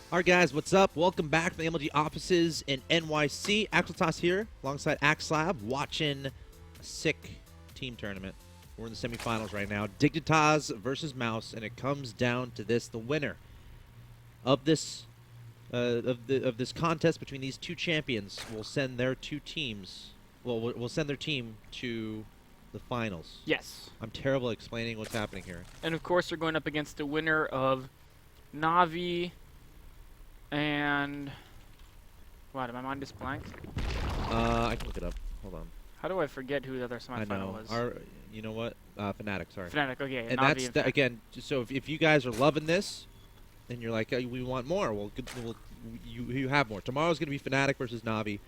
Alright guys, what's up? Welcome back to the MLG offices in NYC. Axeltoss here, alongside Axlab, watching a sick team tournament. We're in the semifinals right now. Dignitas versus Mouse, and it comes down to this. The winner of this this contest between these two champions will send their two teams, will send their team to the finals. Yes. I'm terrible at explaining what's happening here. And of course, they're going up against the winner of Navi and... What, my mind just blanked? I can look it up. Hold on. How do I forget who the other I semifinal know. was? You know what? Fnatic, sorry. Fnatic, okay. And Navi that's, again, so if you guys are loving this, and you're like, we want more, well, you have more. Tomorrow's going to be Fnatic versus Navi.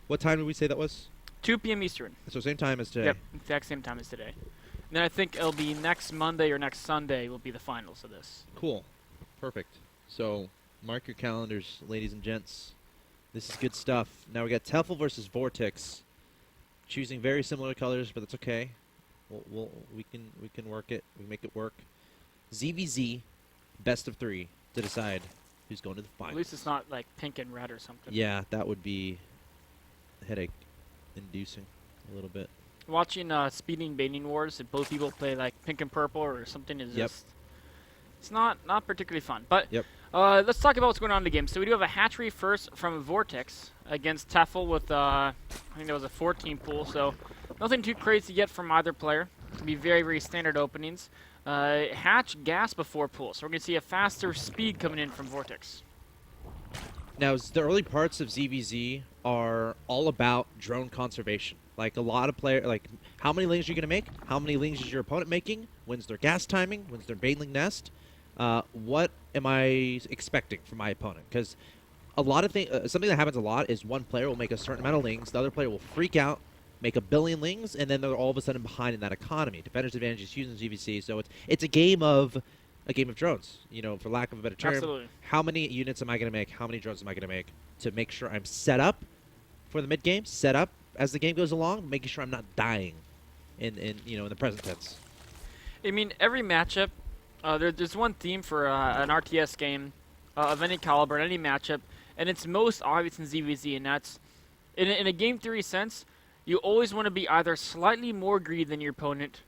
What time did we say that was? 2 p.m. Eastern. So same time as today. Yep, exact same time as today. And then I think it'll be next Monday or next Sunday will be the finals of this. Cool. Perfect. So mark your calendars, ladies and gents. This is good stuff. Now we got Tefel versus Vortix. Choosing very similar colors, but that's okay. We can work it. We make it work. ZVZ, best of 3 to decide who's going to the finals. At least it's not like pink and red or something. Yeah, that would be headache-inducing a little bit. Watching Speeding Baiting Wars, if both people play like pink and purple or something, is just... It's not particularly fun. But let's talk about what's going on in the game. So we do have a hatchery first from Vortix against Tefel with, I think that was a 14 pool. So nothing too crazy yet from either player. It'll be very, very standard openings. Hatch gas before pool. So we're going to see a faster speed coming in from Vortix. Now, the early parts of ZVZ are all about drone conservation. Like a lot of players, like how many lings are you going to make? How many lings is your opponent making? When's their gas timing? When's their baneling nest? What am I expecting from my opponent? Because a lot of things, something that happens a lot is one player will make a certain amount of lings, the other player will freak out, make 1 billion lings, and then they're all of a sudden behind in that economy. Defender's advantage is huge in GVC, so it's a game of drones. You know, for lack of a better term. Absolutely. How many units am I going to make? How many drones am I going to make to make sure I'm set up for the mid game? Set up as the game goes along, making sure I'm not dying in the present tense. I mean, every matchup. There's one theme for an RTS game of any caliber, in any matchup, and it's most obvious in ZVZ, and that's, in a game theory sense, you always want to be either slightly more greedy than your opponent,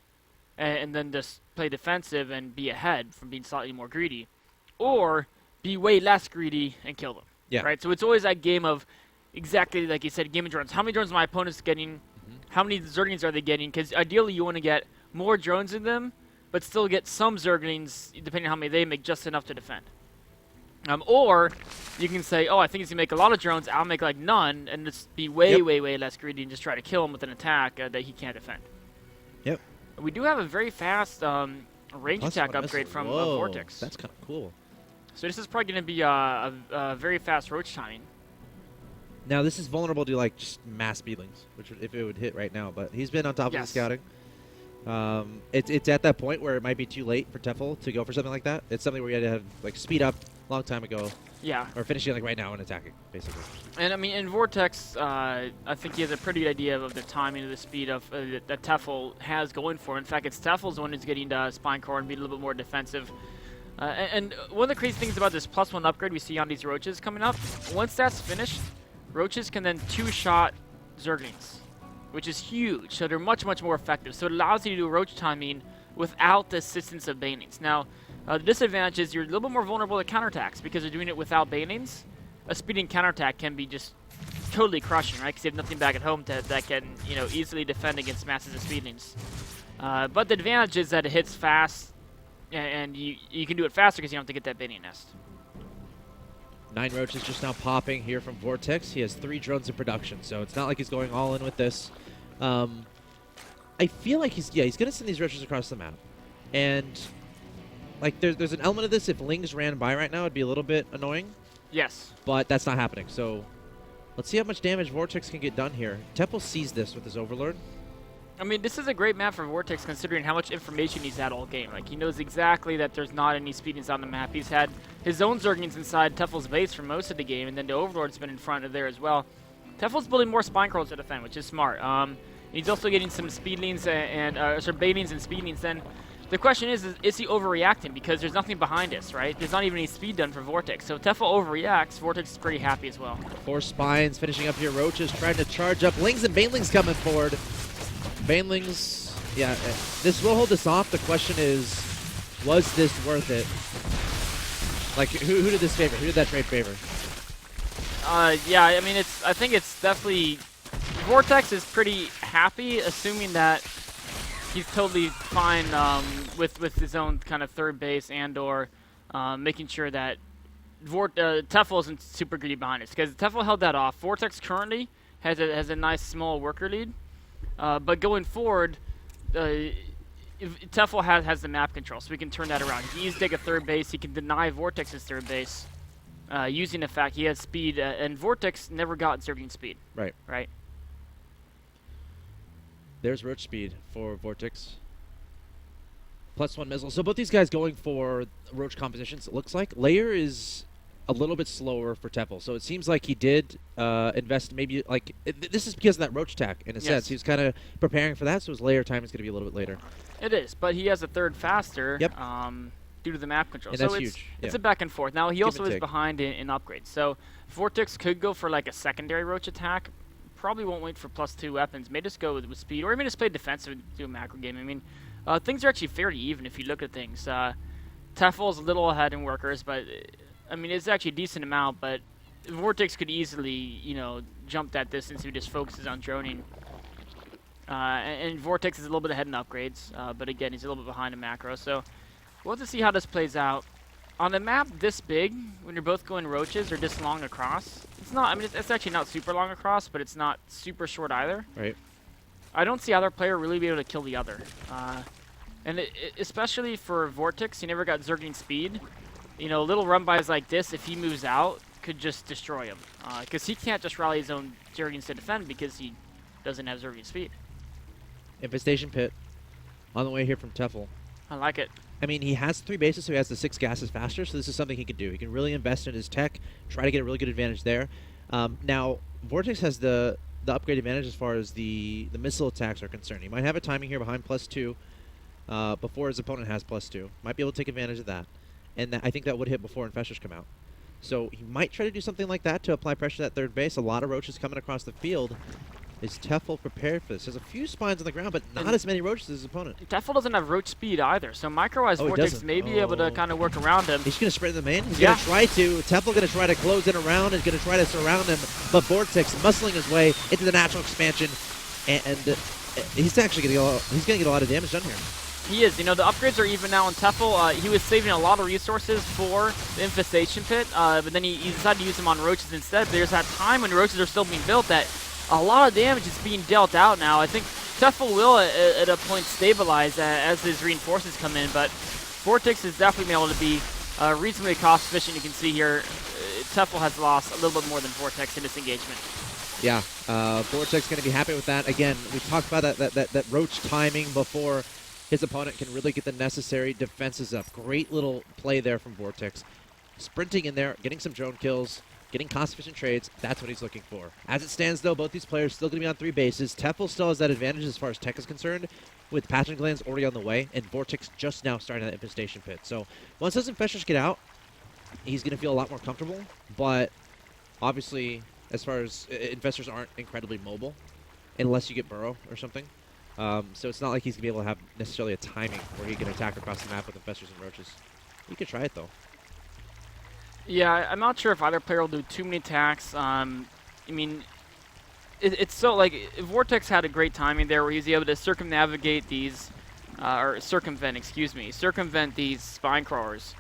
and then just play defensive and be ahead from being slightly more greedy, or be way less greedy and kill them. Yeah. Right? So it's always that game of, exactly like you said, game of drones. How many drones are my opponents getting? How many Zerglings are they getting? Because ideally you want to get more drones in them, but still get some Zerglings, depending on how many they make, just enough to defend. Or you can say, oh, I think he's going to make a lot of drones, I'll make like none, and just be way, way less greedy and just try to kill him with an attack that he can't defend. Yep. We do have a very fast range attack upgrade from Vortix. That's kind of cool. So this is probably going to be a very fast roach timing. Now, this is vulnerable to, like, just mass speedlings, which if it would hit right now, but he's been on top of the scouting. It's at that point where it might be too late for Tefel to go for something like that. It's something where you had to have, like, speed up a long time ago. Yeah. Or finishing, like, right now and attacking, basically. And, I mean, in Vortex, I think he has a pretty good idea of the timing of the speed of that Tefel has going for. In fact, it's Tefel's one who's getting Spine Core and being a little bit more defensive. And one of the crazy things about this +1 upgrade we see on these roaches coming up, once that's finished, roaches can then 2-shot Zerglings, which is huge. So they're much, much more effective. So it allows you to do roach timing without the assistance of banings. Now, the disadvantage is you're a little bit more vulnerable to counterattacks because you're doing it without banings. A speeding counterattack can be just totally crushing, right? Because you have nothing back at home that can, easily defend against masses of speedings. But the advantage is that it hits fast, and you can do it faster because you don't have to get that baiting nest. 9 roaches just now popping here from Vortex. He has 3 drones in production, so it's not like he's going all in with this. I feel like he's going to send these roaches across the map. And, like, there's an element of this, if Lings ran by right now, it'd be a little bit annoying. Yes. But that's not happening, so let's see how much damage Vortex can get done here. Tefel sees this with his Overlord. I mean, this is a great map for Vortex considering how much information he's had all game. Like, he knows exactly that there's not any speedings on the map. He's had his own Zerglings inside Tefel's base for most of the game, and then the Overlord's been in front of there as well. Tefel's building more Spine Crawls to defend, which is smart. He's also getting some Speedlings and banings and Speedlings. Then The question is he overreacting? Because there's nothing behind us, right? There's not even any speed done for Vortix. So if Tefel overreacts, Vortix is pretty happy as well. 4 spines finishing up here. Roaches trying to charge up. Lings and Banelings coming forward. Banelings, yeah, this will hold us off. The question is, was this worth it? Like, who did this favor? Who did that trade favor? Yeah, I mean, I think it's definitely... Vortix is pretty happy, assuming that he's totally fine with his own kind of third base and/or making sure that Tefel isn't super greedy behind us, because Tefel held that off. Vortix currently has a nice small worker lead, but going forward, Tefel has the map control, so we can turn that around. He can easily take a third base. He can deny Vortix's third base using the fact he has speed, and Vortix never got Zergling speed. Right. Right. There's Roach speed for Vortix. +1 missile. So both these guys going for Roach compositions, it looks like. Layer is a little bit slower for Tefel. So it seems like he did invest maybe, like, this is because of that Roach attack, in a sense. He was kind of preparing for that, so his layer time is going to be a little bit later. It is, but he has a third faster due to the map control. And so that's it's, huge. it's a back and forth. Now, he also is take. behind in upgrades. So Vortix could go for, like, a secondary Roach attack. Probably won't wait for +2 weapons. May just go with speed, or he may just play defensive and do a macro game. I mean, things are actually fairly even if you look at things. Tefel's a little ahead in workers, but I mean, it's actually a decent amount. But Vortix could easily, you know, jump that distance if he just focuses on droning. And Vortix is a little bit ahead in upgrades, but again, he's a little bit behind in macro. So we'll have to see how this plays out. On a map this big, when you're both going Roaches or this long across, it's not, I mean, it's actually not super long across, but it's not super short either. Right. I don't see either player really be able to kill the other. And especially for Vortix, he never got Zergling speed. You know, little run-bys like this, if he moves out, could just destroy him. Because he can't just rally his own Zerglings to defend because he doesn't have Zergling speed. Infestation Pit on the way here from Tefel. I like it. I mean, he has 3 bases, so he has the 6 gases faster, so this is something he can do. He can really invest in his tech, try to get a really good advantage there. Now, Vortix has the upgrade advantage as far as the missile attacks are concerned. He might have a timing here behind +2 before his opponent has +2. Might be able to take advantage of that. And I think that would hit before Infestors come out. So he might try to do something like that to apply pressure to that third base. A lot of Roaches coming across the field. Is Tefel prepared for this? There's a few spines on the ground, but not as many Roaches as his opponent. Tefel doesn't have Roach speed either, so micro-wise Vortix may be able to kind of work around him. He's going to sprint them in. He's going to try to. Tefel going to try to close in around and going to try to surround him, but Vortix muscling his way into the natural expansion, and he's actually going to get a lot of damage done here. He is. You know, the upgrades are even now on Tefel. He was saving a lot of resources for the Infestation Pit, but then he decided to use them on Roaches instead. But there's that time when Roaches are still being built that a lot of damage is being dealt out now. I think Tefel will, at a point, stabilize as his reinforcements come in, but Vortix is definitely able to be reasonably cost-efficient. You can see here, Tefel has lost a little bit more than Vortix in this engagement. Yeah, Vortix going to be happy with that. Again, we talked about that Roach timing before his opponent can really get the necessary defenses up. Great little play there from Vortix. Sprinting in there, getting some drone kills, getting cost-efficient trades, that's what he's looking for. As it stands, though, both these players still going to be on 3 bases. Tefel still has that advantage as far as tech is concerned, with Patching Glands already on the way, and Vortix just now starting that Infestation Pit. So once those Infestors get out, he's going to feel a lot more comfortable, but obviously, as far as Infestors aren't incredibly mobile, unless you get Burrow or something. So it's not like he's going to be able to have necessarily a timing where he can attack across the map with Infestors and Roaches. He could try it, though. Yeah, I'm not sure if either player will do too many attacks. I mean, it's so, like, Vortix had a great timing there where he was able to circumvent these spine crawlers,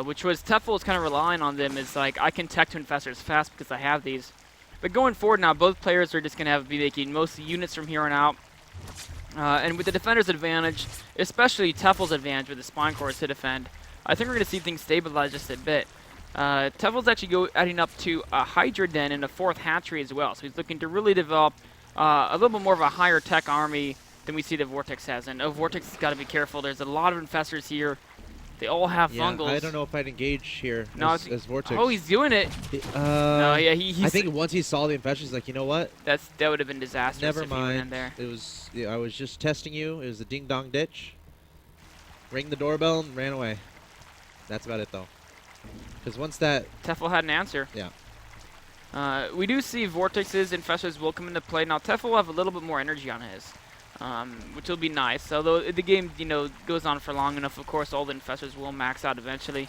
which was Tefel was kind of relying on them as, like, I can tech to Infestors fast because I have these. But going forward now, both players are just going to be making most units from here on out. And with the defender's advantage, especially Tefel's advantage with the spine crawlers to defend, I think we're going to see things stabilize just a bit. Tefel's actually adding up to a Hydra Den and a 4th hatchery as well. So he's looking to really develop a little bit more of a higher tech army than we see that Vortix has. And Vortix has got to be careful. There's a lot of Infestors here. They all have fungals. I don't know if I'd engage here as Vortix. Oh, he's doing it. No, yeah, I think once he saw the Infestors, he's like, you know what? That would have been disastrous. Never if he went in mind. there. It was. I was just testing you. It was a ding-dong ditch. Ring the doorbell and ran away. That's about it, though. Because once that... Tefel had an answer. Yeah. We do see Vortix's Infestors will come into play. Now, Tefel will have a little bit more energy on his, which will be nice. Although the game, goes on for long enough, of course, all the Infestors will max out eventually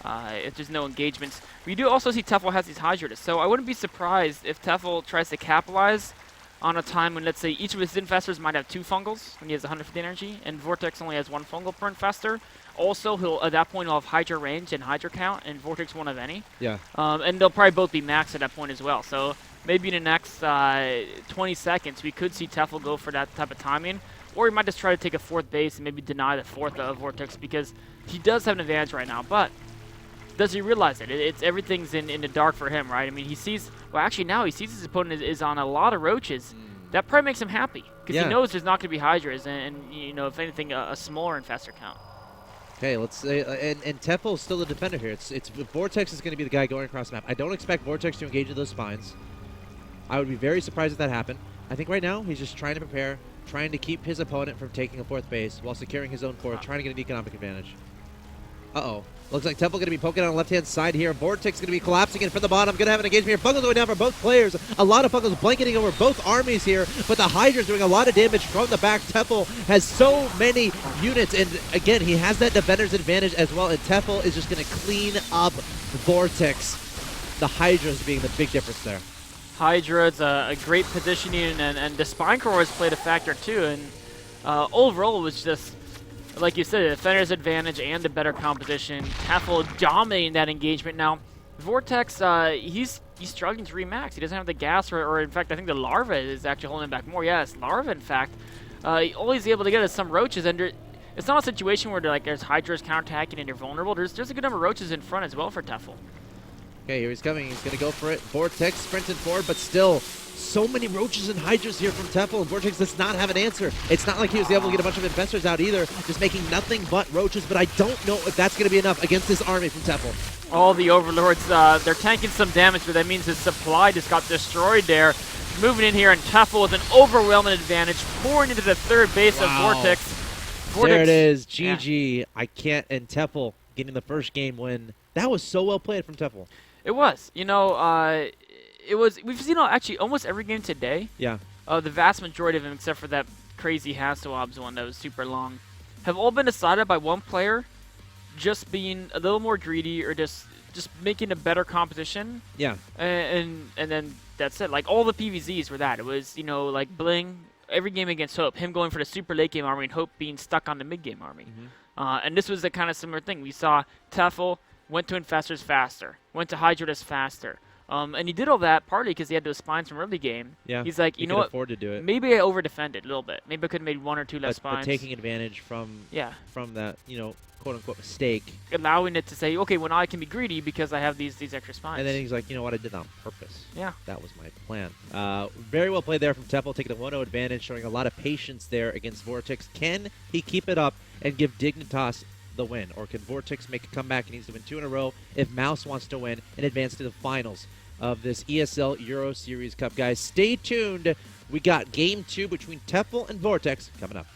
if there's no engagements. We do also see Tefel has these Hydras, so I wouldn't be surprised if Tefel tries to capitalize on a time when, let's say, each of his Infestors might have 2 fungals when he has 150 energy, and Vortix only has 1 fungal per Infestor. Also, at that point, he'll have Hydra range and Hydra count, and Vortix won't have any. Yeah. And they'll probably both be maxed at that point as well. So maybe in the next 20 seconds, we could see Tefel go for that type of timing. Or he might just try to take a 4th base and maybe deny the 4th of Vortix, because he does have an advantage right now. But does he realize it? It's everything's in the dark for him, right? I mean, he sees... Well, actually, now he sees his opponent is on a lot of roaches. That probably makes him happy, because he knows there's not going to be Hydras, and if anything, a smaller Infestor count. Okay, let's say, and Tefel's still the defender here. It's Vortix is going to be the guy going across the map. I don't expect Vortix to engage in those spines. I would be very surprised if that happened. I think right now he's just trying to prepare, trying to keep his opponent from taking a 4th base while securing his own 4th, trying to get an economic advantage. Uh-oh. Looks like Tefel going to be poking on the left-hand side here. Vortix going to be collapsing in from the bottom. Going to have an engagement here. Fungals going down for both players. A lot of Fungals blanketing over both armies here. But the Hydra's doing a lot of damage from the back. Tefel has so many units. And again, he has that defender's advantage as well. And Tefel is just going to clean up Vortix. The Hydra's being the big difference there. Hydra's a great positioning. And the Spine Core has played a factor too. And overall, it was just... Like you said, the defender's advantage and the better composition. Tefel dominating that engagement. Now, Vortix, he's struggling to remax. He doesn't have the gas, or in fact, I think the Larva is actually holding him back more. Yes, Larva, in fact. All he's able to get is some roaches. And it's not a situation where there's Hydras counterattacking and you're vulnerable. There's a good number of roaches in front as well for Tefel. Okay, here he's coming. He's going to go for it. Vortix sprinting forward, but still... So many roaches and Hydras here from Tefel, and Vortix does not have an answer. It's not like he was able to get a bunch of Infestors out either, just making nothing but roaches, but I don't know if that's going to be enough against this army from Tefel. All the Overlords, they're tanking some damage, but that means his supply just got destroyed there. Moving in here, and Tefel with an overwhelming advantage, pouring into the 3rd base of Vortix. There it is, GG. Yeah. I can't, and Tefel getting the first game win. That was so well played from Tefel. It was. We've seen actually almost every game today. Yeah. The vast majority of them, except for that crazy Hasselhobbs one that was super long, have all been decided by one player just being a little more greedy or just making a better composition. Yeah. And then that's it. Like all the PVZs were that. It was, like Bling, every game against Hope, him going for the super late game army and Hope being stuck on the mid game army. And this was a kind of similar thing. We saw Tefel went to Infestors faster, went to Hydras faster. And he did all that partly because he had those spines from early game. Yeah. He's like, you know what? Afford to do it. Maybe I over-defended a little bit. Maybe I could have made 1 or 2 less spines. But taking advantage from that, quote-unquote mistake. Allowing it to say, okay, well, now I can be greedy because I have these extra spines. And then he's like, you know what? I did that on purpose. Yeah. That was my plan. Very well played there from Tefel, taking the 1-0 advantage, showing a lot of patience there against Vortix. Can he keep it up and give Dignitas the win? Or can Vortix make a comeback? He needs to win 2 in a row if Mouse wants to win and advance to the finals of this ESL Euro Series Cup. Guys, stay tuned. We got Game 2 between Tefel and Vortix coming up.